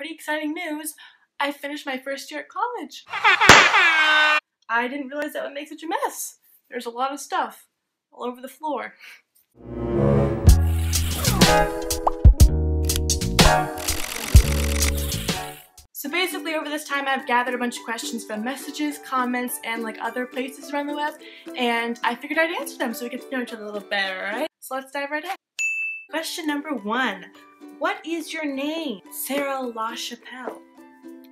pretty exciting news. I finished my first year at college. I didn't realize that would make such a mess. There's a lot of stuff all over the floor. So basically over this time I've gathered a bunch of questions from messages, comments, and like other places around the web, and I figured I'd answer them so we get to know each other a little better, right? So let's dive right in. Question number 1. What is your name? Sarah LaChapelle.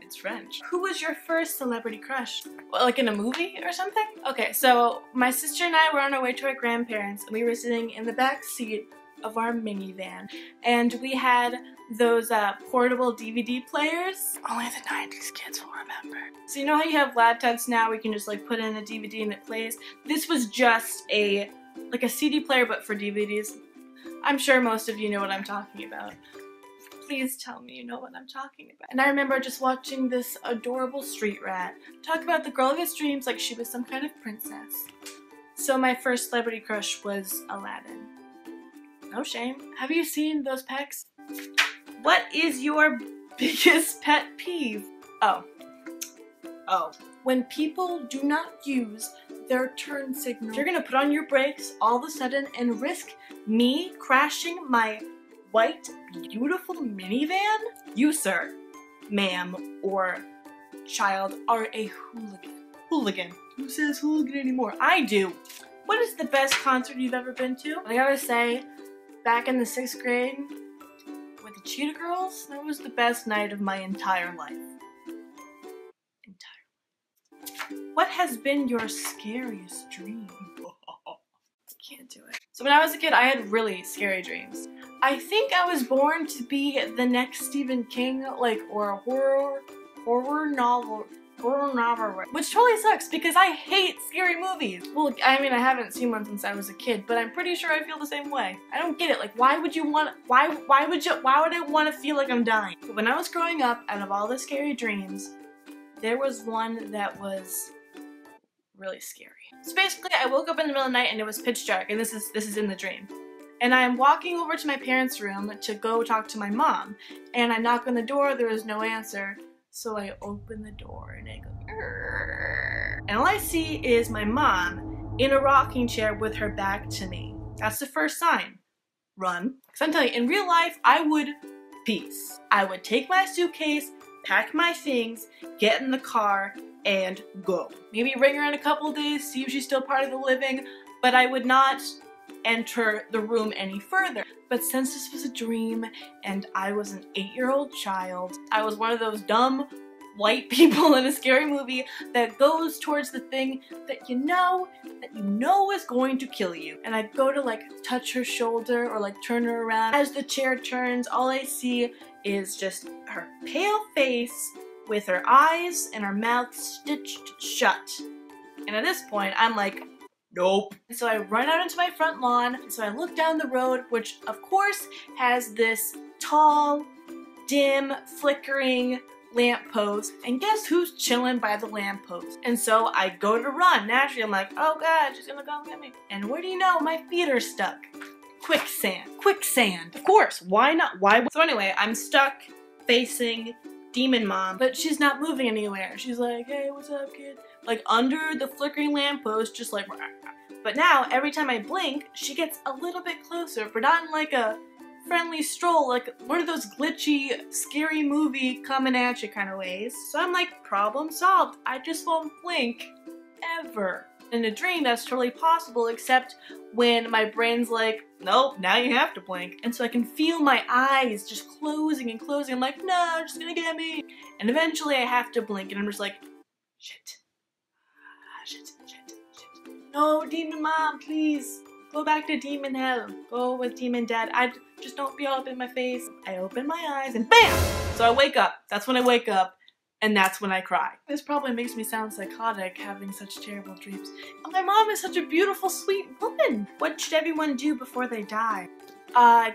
It's French. Who was your first celebrity crush? Well, like in a movie or something? Okay, so my sister and I were on our way to our grandparents, and we were sitting in the back seat of our minivan, and we had those portable DVD players. Only the 90s kids will remember. So you know how you have laptops now, we can just like put in a DVD and it plays? This was just like a CD player but for DVDs. I'm sure most of you know what I'm talking about. Please tell me you know what I'm talking about. And I remember just watching this adorable street rat talk about the girl of his dreams like she was some kind of princess. So my first celebrity crush was Aladdin. No shame. Have you seen those pecs? What is your biggest pet peeve? Oh. When people do not use their turn signal. If you're gonna put on your brakes all of a sudden and risk me crashing my white, beautiful minivan, you, sir, ma'am, or child, are a hooligan. Hooligan. Who says hooligan anymore? I do. What is the best concert you've ever been to? I gotta say, back in the 6th grade with the Cheetah Girls, that was the best night of my entire life. What has been your scariest dream? I can't do it. So when I was a kid, I had really scary dreams. I think I was born to be the next Stephen King, or a horror novel, which totally sucks because I hate scary movies. Well, I mean, I haven't seen one since I was a kid, but I'm pretty sure I feel the same way. I don't get it. Like, why would I want to feel like I'm dying? But when I was growing up, out of all the scary dreams, there was one that was really scary. So basically, I woke up in the middle of the night and it was pitch dark, and this is in the dream. And I'm walking over to my parents' room to go talk to my mom, and I knock on the door, there was no answer, so I open the door and I go, "Arr." And all I see is my mom in a rocking chair with her back to me. That's the first sign. Run. Because I'm telling you, in real life, I would peace. I would take my suitcase, pack my things, get in the car, and go. Maybe ring her in a couple days, see if she's still part of the living, but I would not enter the room any further. But since this was a dream and I was an 8-year-old child, I was one of those dumb white people in a scary movie that goes towards the thing that you know is going to kill you. And I go to like touch her shoulder or like turn her around. As the chair turns, all I see is just her pale face with her eyes and her mouth stitched shut. And at this point, I'm like, nope. So I run out into my front lawn, so I look down the road, which of course has this tall, dim, flickering lamppost, and guess who's chilling by the lamppost? And so I go to run. Naturally, I'm like, oh god, she's gonna come get me. And what do you know? My feet are stuck. Quicksand. Quicksand. Of course, why not? Why? So anyway, I'm stuck facing Demon Mom, but she's not moving anywhere. She's like, hey, what's up, kid? Like under the flickering lamppost, just like, but now every time I blink, she gets a little bit closer, but not in like a friendly stroll, like one of those glitchy, scary movie coming at you kind of ways. So I'm like, problem solved. I just won't blink ever. In a dream, that's totally possible, except when my brain's like, nope, now you have to blink. And so I can feel my eyes just closing and closing. I'm like, no, she's gonna get me. And eventually I have to blink, and I'm just like, shit. Shit. No, Demon Mom, please. Go back to Demon Hell. Go with Demon Dad. Just don't be all up in my face. I open my eyes and BAM! So I wake up. That's when I wake up. And that's when I cry. This probably makes me sound psychotic, having such terrible dreams. And my mom is such a beautiful, sweet woman. What should everyone do before they die?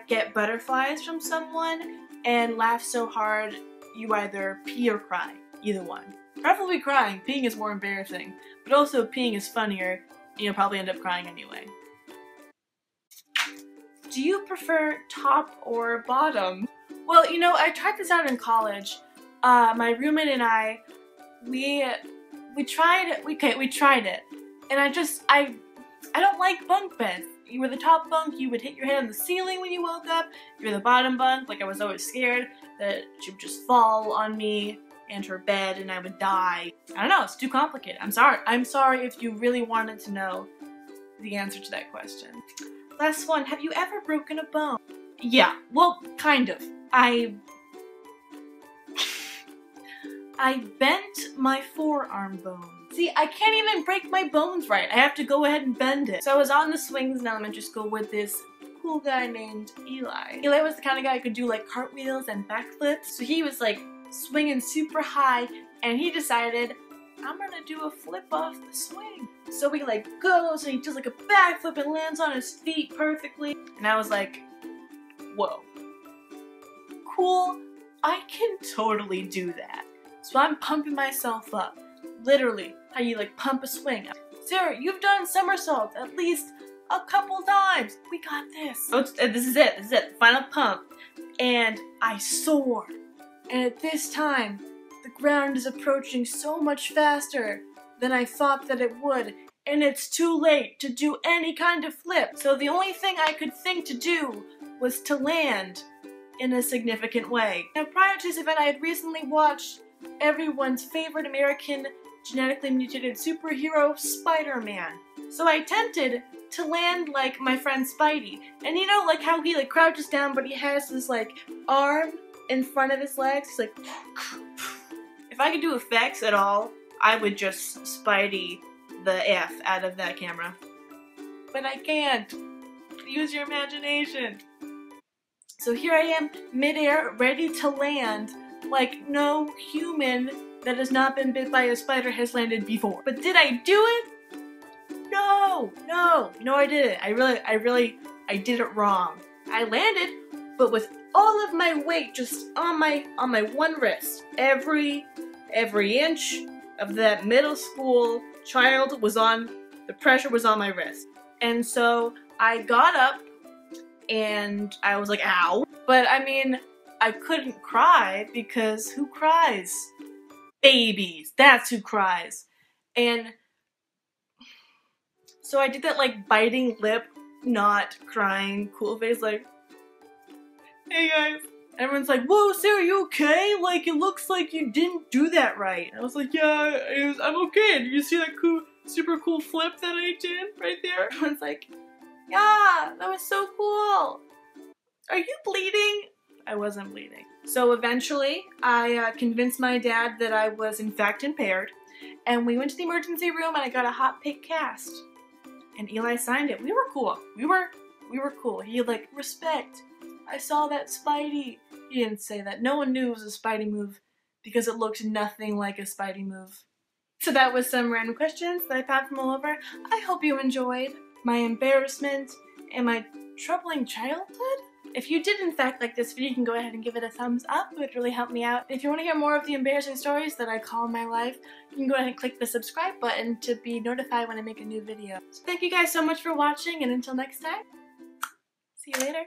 Get butterflies from someone and laugh so hard you either pee or cry. Either one. Preferably crying. Peeing is more embarrassing. But also peeing is funnier. You'll probably end up crying anyway. Do you prefer top or bottom? Well, you know, I tried this out in college. My roommate and I, we tried it. And I don't like bunk beds. You were the top bunk, you would hit your head on the ceiling when you woke up. You were the bottom bunk, like I was always scared that she would just fall on me and her bed and I would die. I don't know, it's too complicated. I'm sorry. I'm sorry if you really wanted to know the answer to that question. Last one, have you ever broken a bone? Yeah, well, kind of. I bent my forearm bone. See, I can't even break my bones right. I have to go ahead and bend it. So I was on the swings in elementary school with this cool guy named Eli. Eli was the kind of guy who could do like cartwheels and backflips. So he was like swinging super high and he decided, I'm gonna do a flip off the swing. So he like goes and he does like a backflip and lands on his feet perfectly. And I was like, whoa, cool, I can totally do that. So I'm pumping myself up. Literally, how you like pump a swing. Sarah, you've done somersaults at least a couple times. We got this. So this is it, final pump. And I soar. And at this time, the ground is approaching so much faster than I thought that it would. And it's too late to do any kind of flip. So the only thing I could think to do was to land in a significant way. Now prior to this event, I had recently watched everyone's favorite American genetically mutated superhero, Spider-Man. So I attempted to land like my friend Spidey. And you know like how he like crouches down but he has this like arm in front of his legs? He's like if I could do effects at all, I would just Spidey the F out of that camera. But I can't. Use your imagination. So here I am, midair, ready to land like no human that has not been bit by a spider has landed before. But did I do it? No, I didn't. I did it wrong. I landed, but with all of my weight just on my one wrist. Every inch of that middle school child was on, the pressure was on my wrist. And so I got up and I was like, ow. But I mean, I couldn't cry because who cries? Babies, that's who cries. And so I did that like biting lip, not crying, cool face, like, hey guys. Everyone's like, whoa, Sarah, you okay? Like, it looks like you didn't do that right. I was like, yeah, I'm okay. Did you see that cool, super cool flip that I did right there? Everyone's like, yeah, that was so cool. Are you bleeding? I wasn't bleeding. So eventually, I convinced my dad that I was in fact impaired, and we went to the emergency room and I got a hot pick cast. And Eli signed it. We were cool. We were cool. He like, respect. I saw that Spidey. He didn't say that. No one knew it was a Spidey move because it looked nothing like a Spidey move. So that was some random questions that I found from all over. I hope you enjoyed my embarrassment and my troubling childhood. If you did in fact like this video, you can go ahead and give it a thumbs up. It would really help me out. If you want to hear more of the embarrassing stories that I call my life, you can go ahead and click the subscribe button to be notified when I make a new video. So thank you guys so much for watching, and until next time, see you later.